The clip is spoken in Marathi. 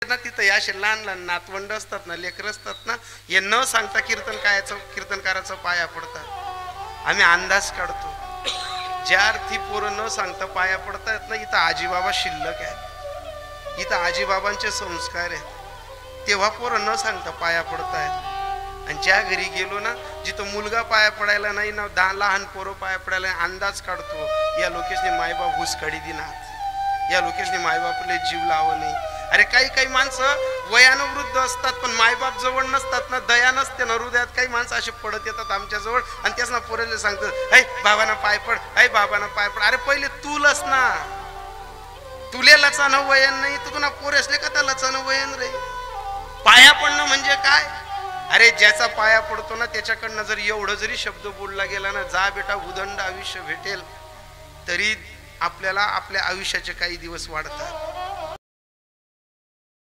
ना तिथं या असे लहान लहान नातवंड असतात ना, लेकर असतात ना, हे न सांगता कीर्तनकाराचा पाया पडतात. आम्ही अंदाज काढतो. ज्या अर्थी पोरं न सांगता पाया पडतायत ना, इथं आजीबाबा शिल्लक आहे, इथं आजीबाबांचे संस्कार आहेत, तेव्हा पोरं न सांगता पाया पडतायत. आणि ज्या घरी गेलो ना, जिथं मुलगा पाया पडायला नाही ना, लहान पोरं पाया पडायला, अंदाज काढतो या लोकेशने मायबाप घुसकाडी दिनात, या लोकेशने मायबापले जीव लावं नाही. अरे काही काही माणसं वयानं वृद्ध असतात पण मायबाप जवळ नसतात ना, दया नसते ना हृदयात. काही माणसं असे पडत येतात आमच्या जवळ आणि त्याच ना पोरेले सांगतात, ऐ बाबांना पाय पड, ऐ बाबांना पाय पड. अरे पहिले तू लस ना, तुले लचानं वयन नाही तर तुला पोरे असले का त्या लचानं वयन रे. पाया पडणं म्हणजे काय? अरे ज्याचा पाया पडतो ना त्याच्याकडनं जर एवढं जरी शब्द बोलला गेला ना, जा बेटा उदंड आयुष्य भेटेल, तरी आपल्याला आपल्या आयुष्याचे काही दिवस वाढतात.